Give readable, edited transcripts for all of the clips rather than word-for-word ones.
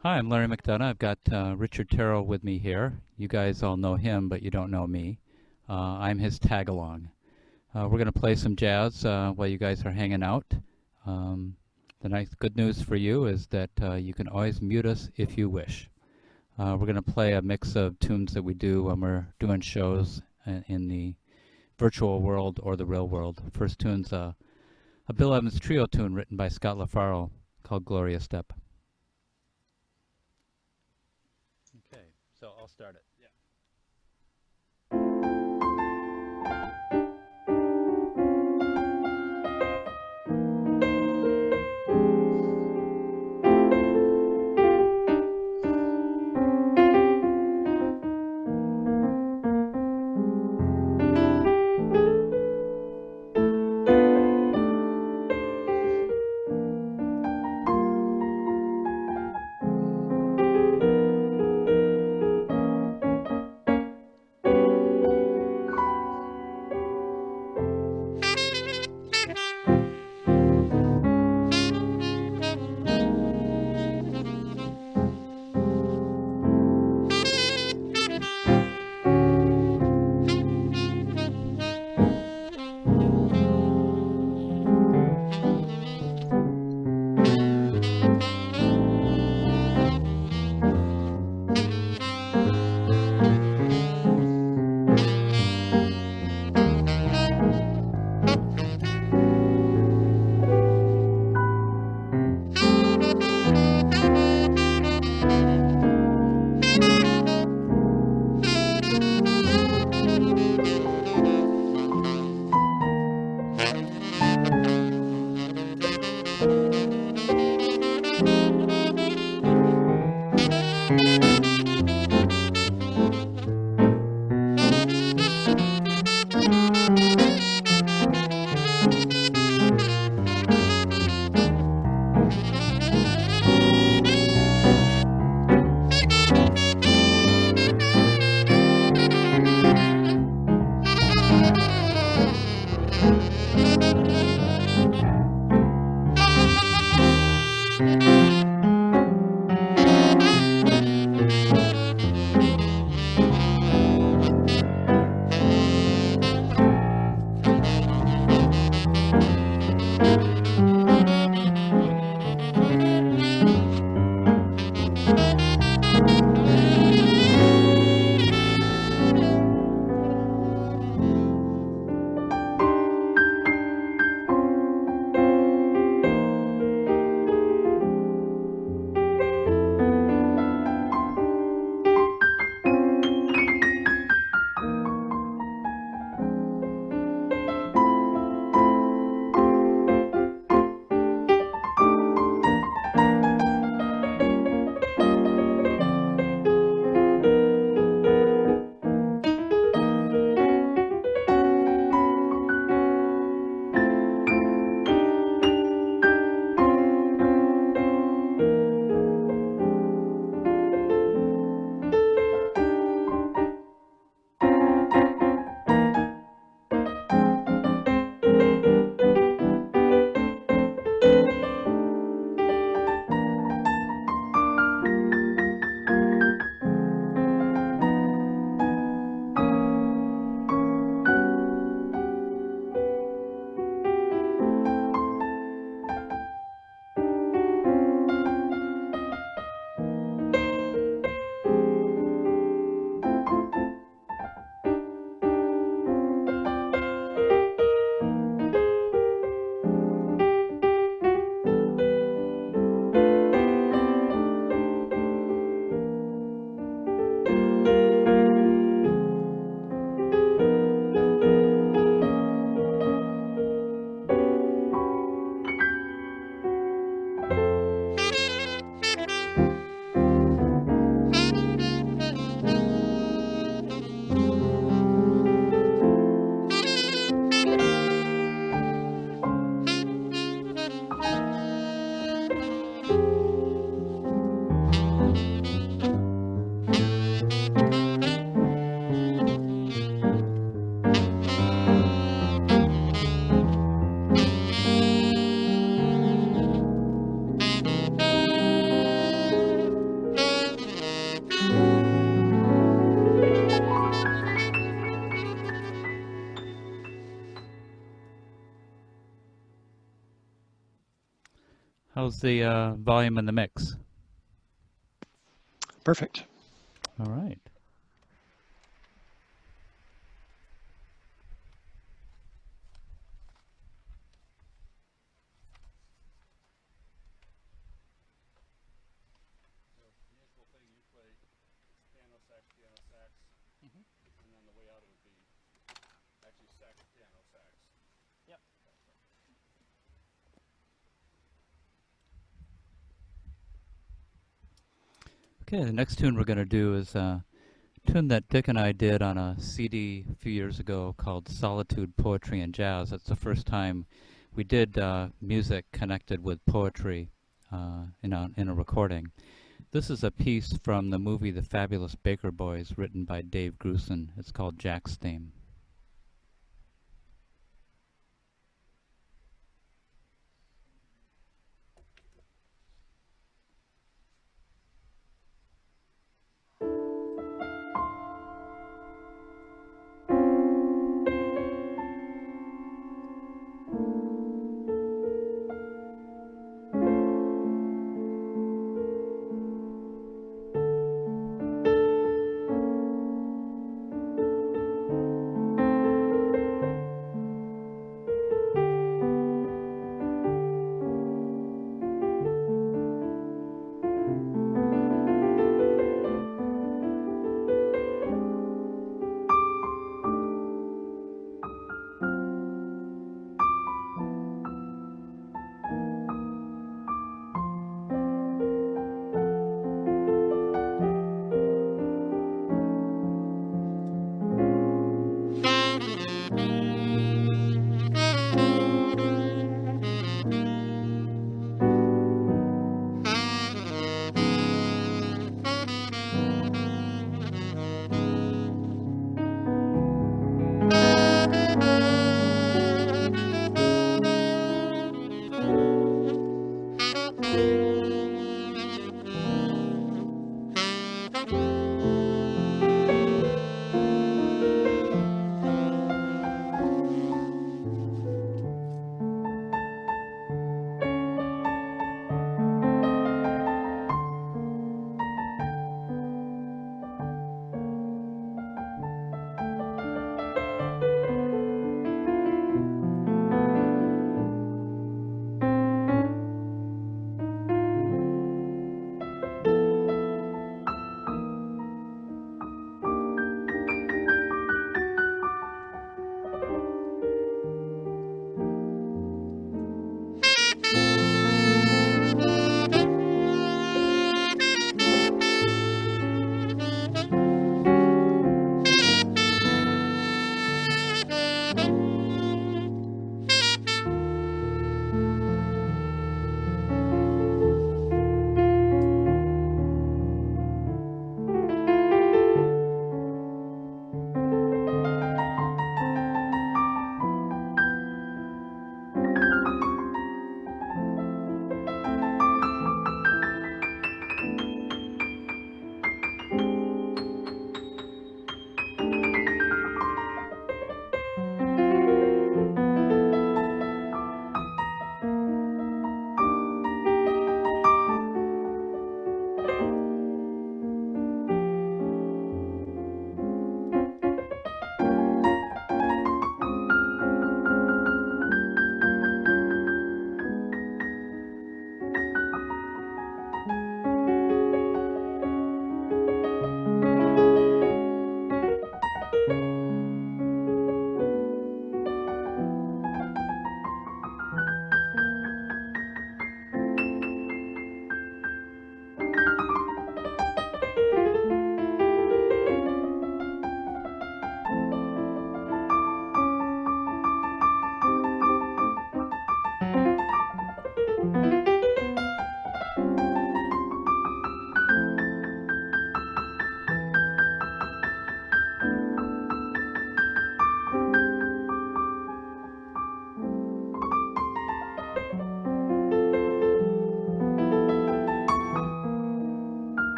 Hi, I'm Larry McDonough. I've got Richard Terrill with me here. You guys all know him, but you don't know me. I'm his tag-along. We're going to play some jazz while you guys are hanging out. Um, the nice good news for you is that you can always mute us if you wish. We're going to play a mix of tunes that we do when we're doing shows in the virtual world or the real world. First tune's a Bill Evans trio tune written by Scott LaFaro called Gloria Step. Okay, so I'll start it. Yeah. How's the volume in the mix? Perfect. All right. Okay, the next tune we're going to do is a tune that Dick and I did on a CD a few years ago called Solitude, Poetry, and Jazz. That's the first time we did music connected with poetry in a recording. This is a piece from the movie The Fabulous Baker Boys, written by Dave Grusin. It's called Jack's Theme.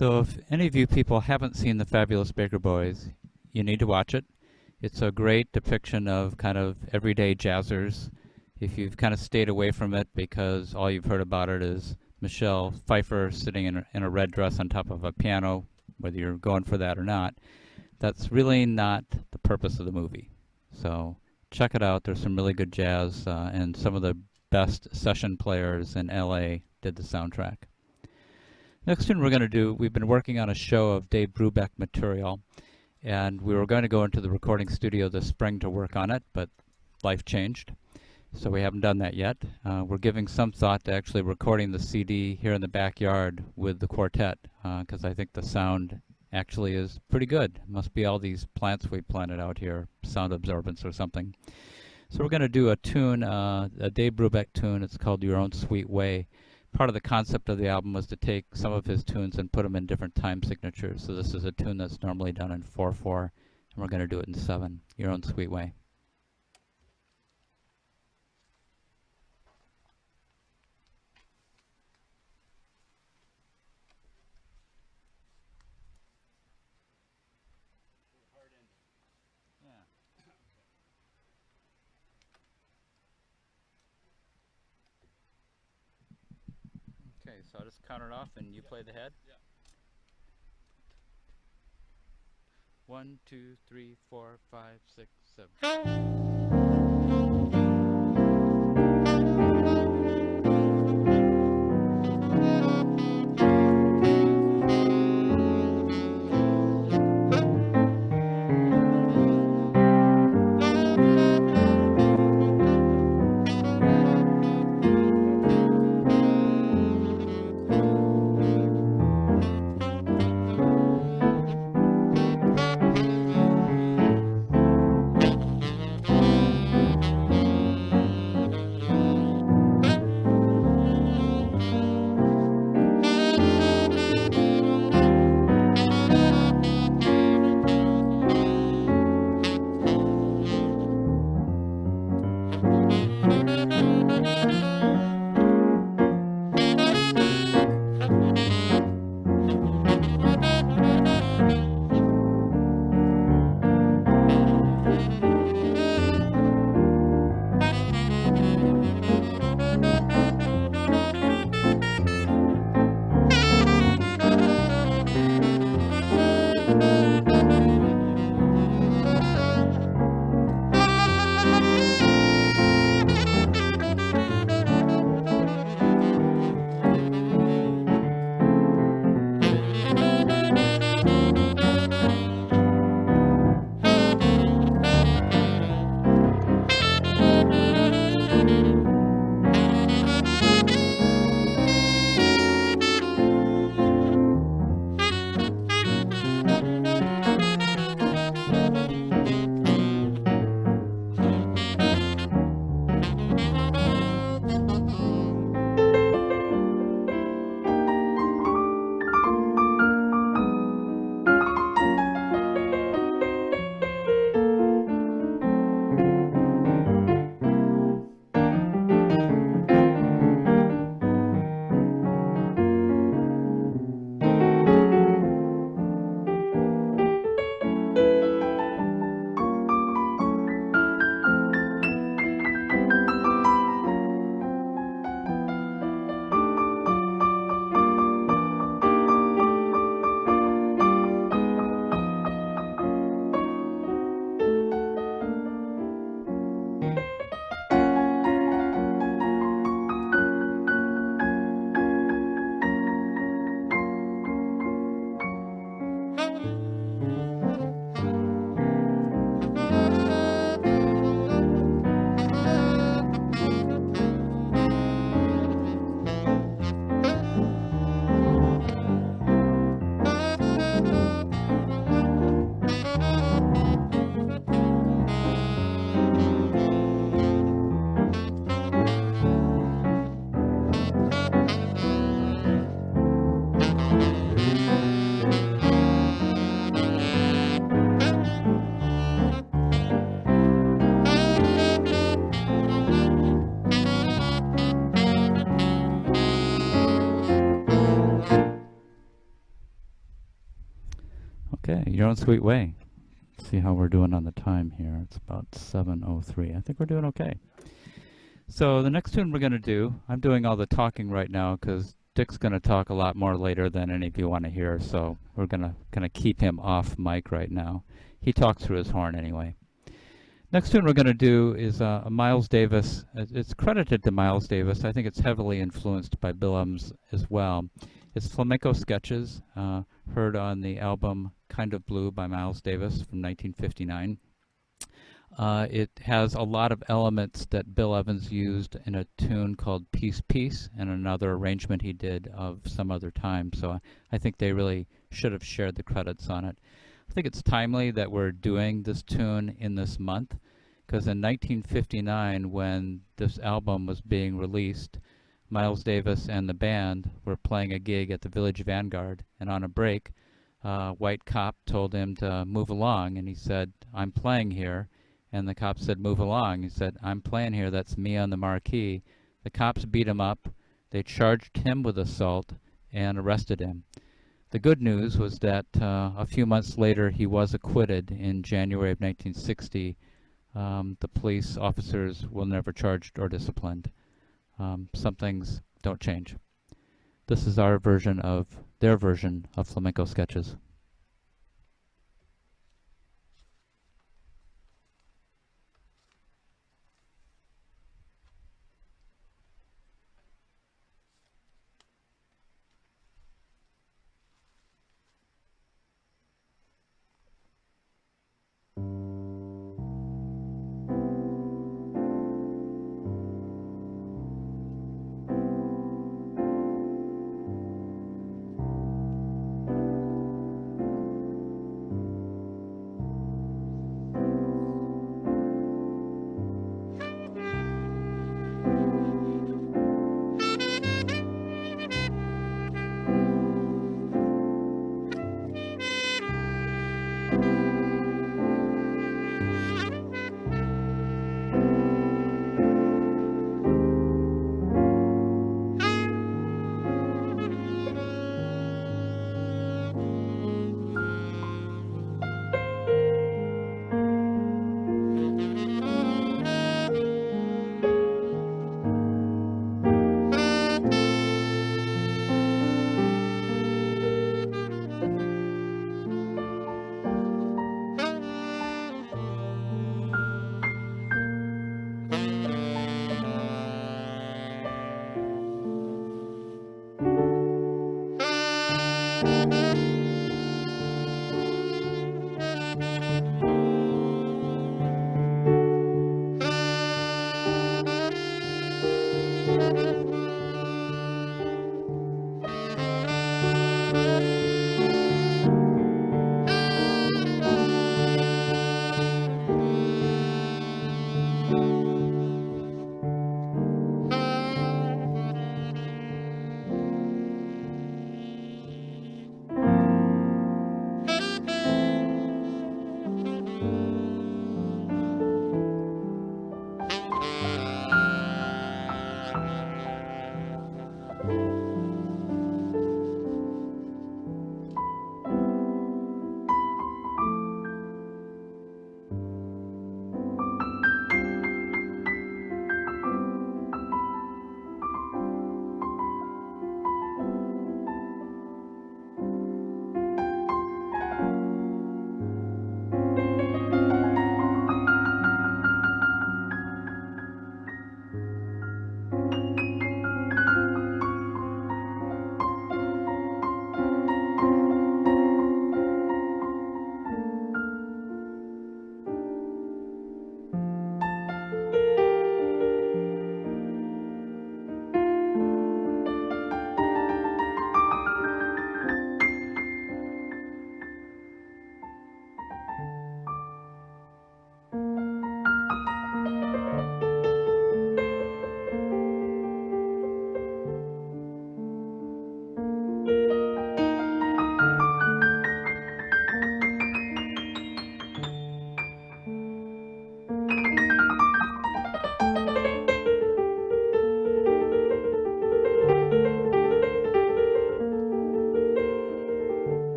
So if any of you people haven't seen The Fabulous Baker Boys, you need to watch it. It's a great depiction of kind of everyday jazzers. If you've kind of stayed away from it because all you've heard about it is Michelle Pfeiffer sitting in a red dress on top of a piano, whether you're going for that or not, that's really not the purpose of the movie. So check it out. There's some really good jazz, and some of the best session players in LA did the soundtrack. Next tune we're going to do, we've been working on a show of Dave Brubeck material, and we were going to go into the recording studio this spring to work on it, but life changed, so we haven't done that yet. We're giving some thought to actually recording the CD here in the backyard with the quartet, because I think the sound actually is pretty good. It must be all these plants we planted out here, sound absorbance or something. So we're going to do a tune, a Dave Brubeck tune. It's called Your Own Sweet Way. Part of the concept of the album was to take some of his tunes and put them in different time signatures. So this is a tune that's normally done in 4/4, and we're going to do it in 7, Your Own Sweet Way. Okay, so I'll just count it off and you play the head? Yeah. 1, 2, 3, 4, 5, 6, 7. your own sweet way. See how we're doing on the time here. It's about 7:03. I think we're doing okay. So the next tune we're going to do, I'm doing all the talking right now because Dick's going to talk a lot more later than any of you want to hear, so we're going to kind of keep him off mic right now. He talks through his horn anyway. Next tune we're going to do is a Miles Davis. It's credited to Miles Davis. I think it's heavily influenced by Bill Evans as well. It's Flamenco Sketches, heard on the album Kind of Blue by Miles Davis from 1959. It has a lot of elements that Bill Evans used in a tune called Peace Peace and another arrangement he did of some other time. So I think they really should have shared the credits on it. I think it's timely that we're doing this tune in this month, because in 1959, when this album was being released, Miles Davis and the band were playing a gig at the Village Vanguard, and on a break, a white cop told him to move along, and he said, "I'm playing here." And the cop said, "Move along." He said, "I'm playing here, that's me on the marquee." The cops beat him up, they charged him with assault, and arrested him. The good news was that a few months later he was acquitted in January of 1960. The police officers were never charged or disciplined. Some things don't change. This is our version of their version of Flamenco Sketches.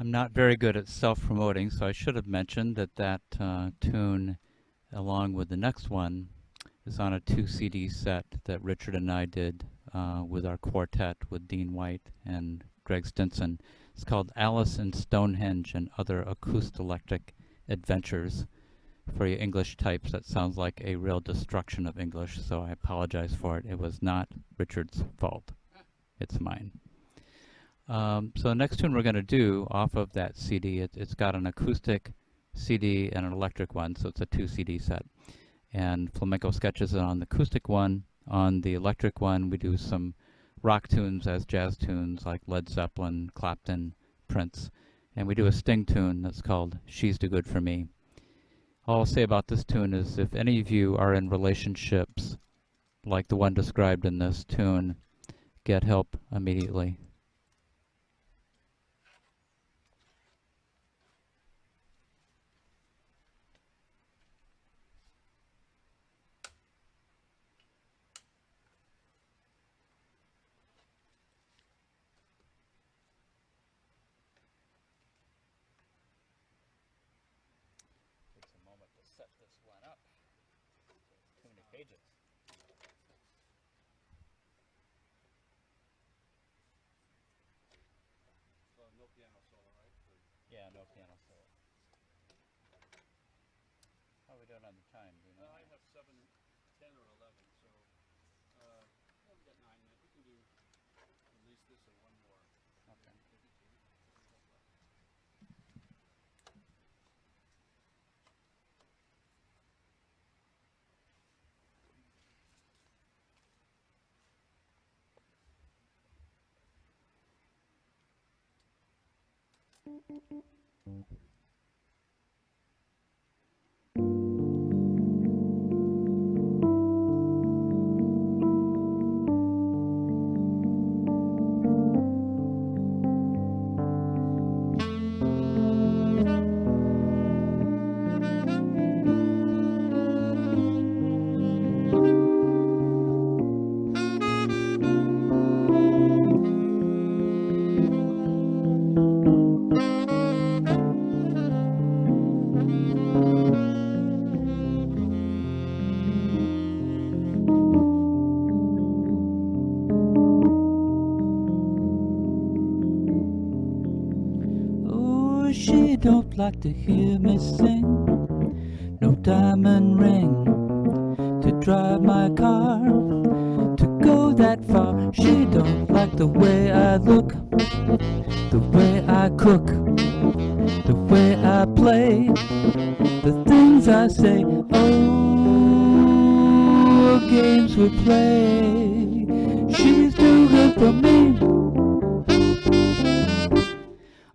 I'm not very good at self-promoting, so I should have mentioned that that tune, along with the next one, is on a 2 CD set that Richard and I did with our quartet with Dean White and Greg Stinson. It's called Alice in Stonehenge and Other Acoustelectric Adventures. For you English types, that sounds like a real destruction of English, so I apologize for it. It was not Richard's fault. It's mine. So the next tune we're going to do off of that CD, it's got an acoustic CD and an electric one, so it's a 2 CD set. And Flamenco Sketches on the acoustic one. On the electric one, we do some rock tunes as jazz tunes like Led Zeppelin, Clapton, Prince. And we do a Sting tune that's called She's Too Good For Me. All I'll say about this tune is if any of you are in relationships like the one described in this tune, get help immediately. Set this one up. Too many pages. So no piano solo, right? Yeah, no piano solo. How are we doing on the time? Do you know? I have 7, 10, or 11, so we got 9 minutes. We can do at least this or one more. Okay. She don't like to hear me sing, no diamond ring to drive my car, to go that far. She don't like the way I look, the way I cook, the way I play, the things I say, oh, games we play. She's too good for me.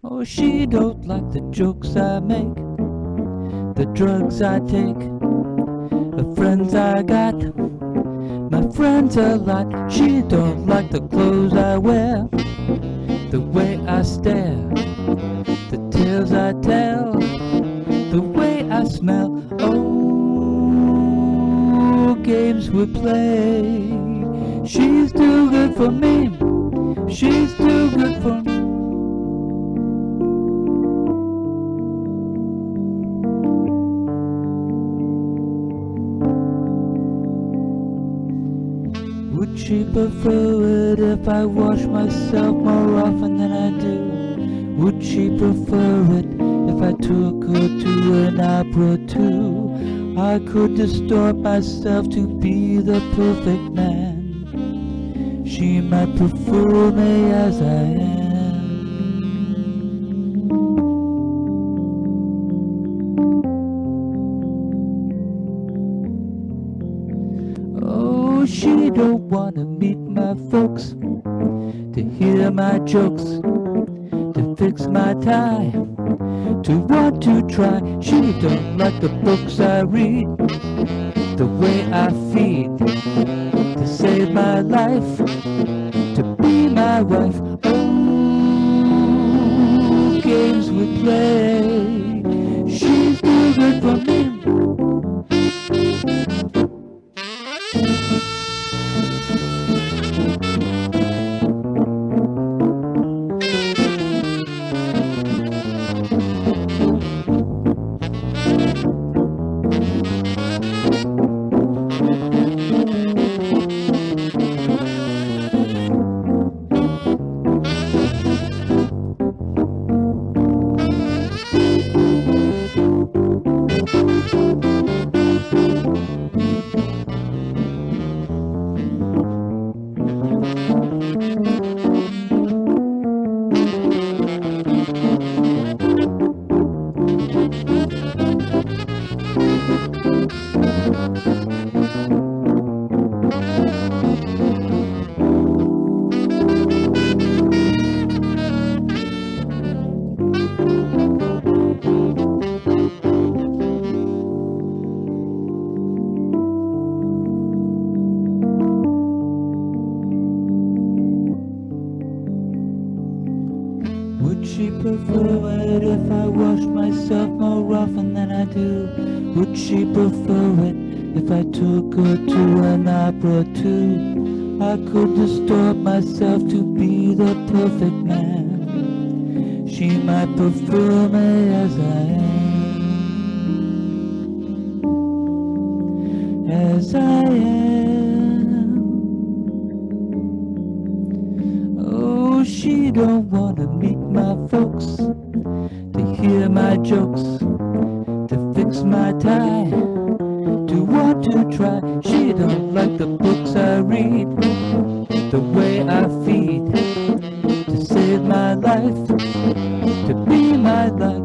Oh, she don't like the jokes I make, the drugs I take, the friends I got, my friends a lot. She don't like the clothes I wear, the way I stare, the tales I tell, the way I smell. Oh, games we play. She's too good for me. She's too good for me. Would she prefer it if I wash myself more often than I do? Would she prefer it if I took her to an opera too? I could distort myself to be the perfect man. she might prefer me as I am. Oh, she don't wanna meet my folks, to hear my jokes, to fix my tie, to want to try. She don't like the books I read, the way I feed, to save my life, to be my wife. Oh, games we play, she's too good for me. Would she prefer it if I washed myself more often than I do? Would she prefer it if I took her to an opera too? I could distort myself to be the perfect man. She might prefer me as I am, as I am. Oh, she don't wanna meet my folks, to hear my jokes, to fix my tie, to want to try. She don't like the books I read, the way I feed, to save my life, to be my life.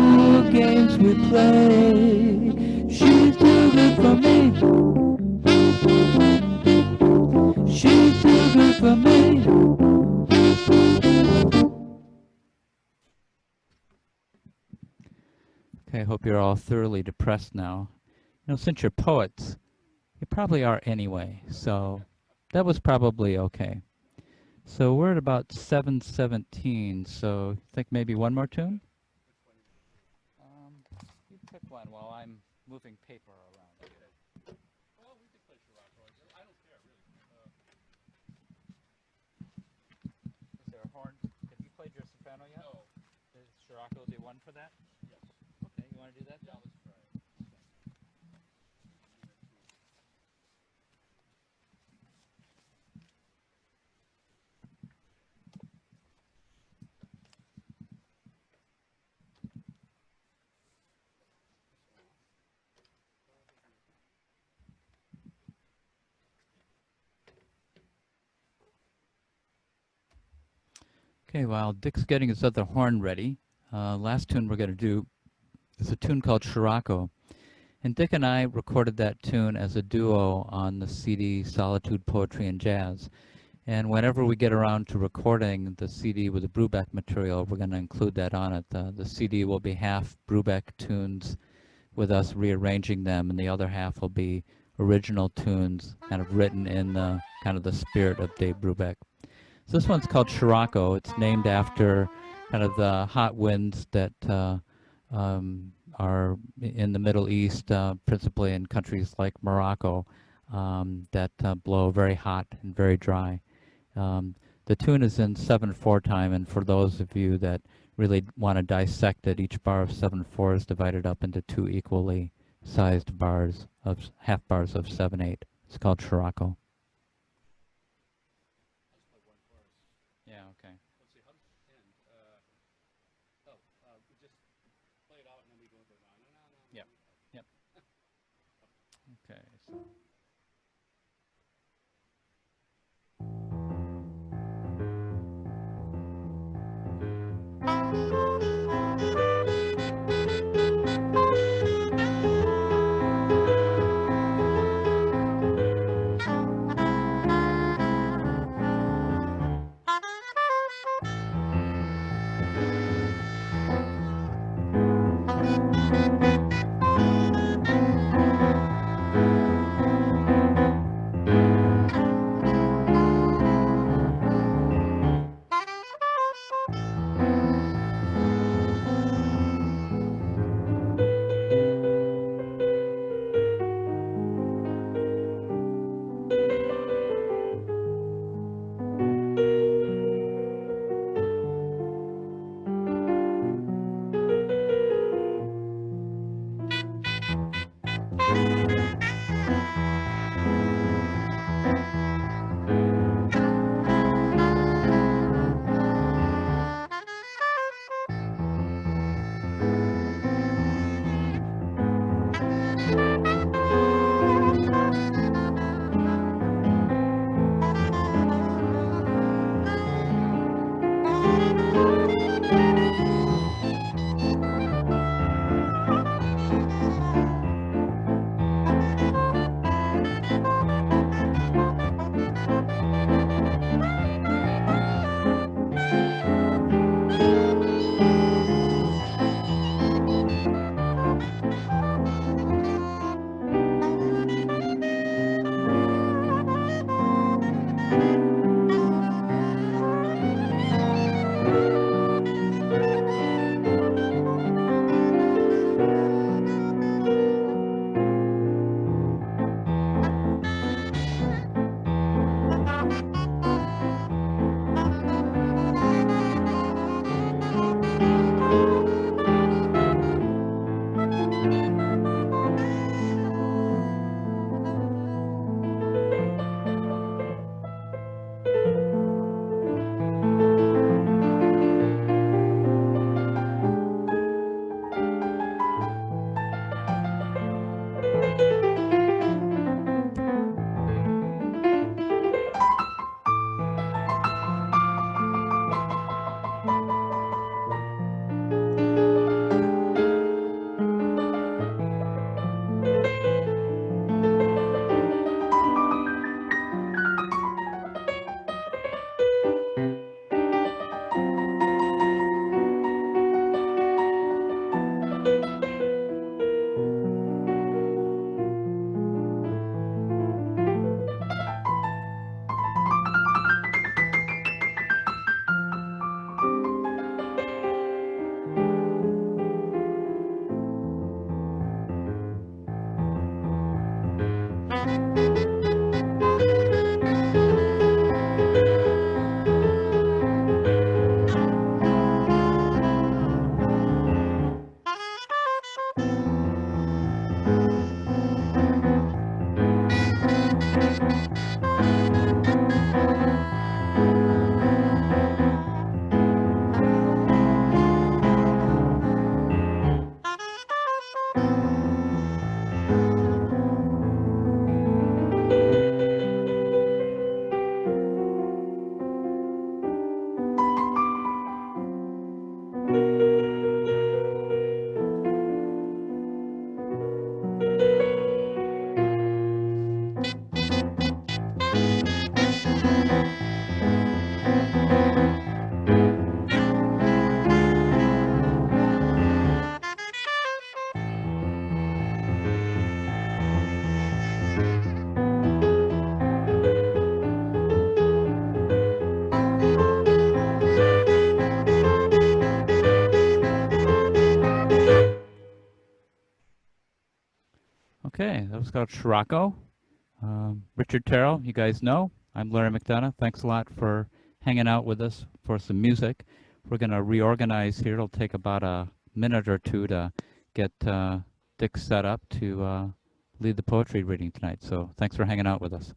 Oh, games we play, she's too good for me. She's too good for me. Okay, I hope you're all thoroughly depressed now. You know, since you're poets, you probably are anyway, so that was probably okay. So we're at about 7:17, so I think maybe one more tune? You pick one while I'm moving paper around. Well, we could play Scirocco. I don't care, really. Is there a horn? Have you played your soprano yet? No. Does Scirocco do one for that? Yes. Okay, you want to do that Yeah, then? let's try it. Okay, while Dick's getting his other horn ready, last tune we're going to do is a tune called Scirocco. And Dick and I recorded that tune as a duo on the CD Solitude, Poetry, and Jazz. And whenever we get around to recording the CD with the Brubeck material, we're going to include that on it. The CD will be half Brubeck tunes with us rearranging them, and the other half will be original tunes kind of written in the kind of the spirit of Dave Brubeck. So this one's called Scirocco. It's named after kind of the hot winds that are in the Middle East, principally in countries like Morocco, that blow very hot and very dry. The tune is in 7/4 time, and for those of you that really want to dissect it, each bar of 7/4 is divided up into two equally sized bars of half bars of 7/8. It's called Scirocco. I'll just play one chorus. Yeah, okay. Let's see, how does it end? We just play it out and then we go into na na na na. Yep. Yep. Okay, so Okay, that was called Scirocco. Richard Terrill, you guys know. I'm Larry McDonough. Thanks a lot for hanging out with us for some music. We're going to reorganize here. It'll take about a minute or two to get Dick set up to lead the poetry reading tonight. So thanks for hanging out with us.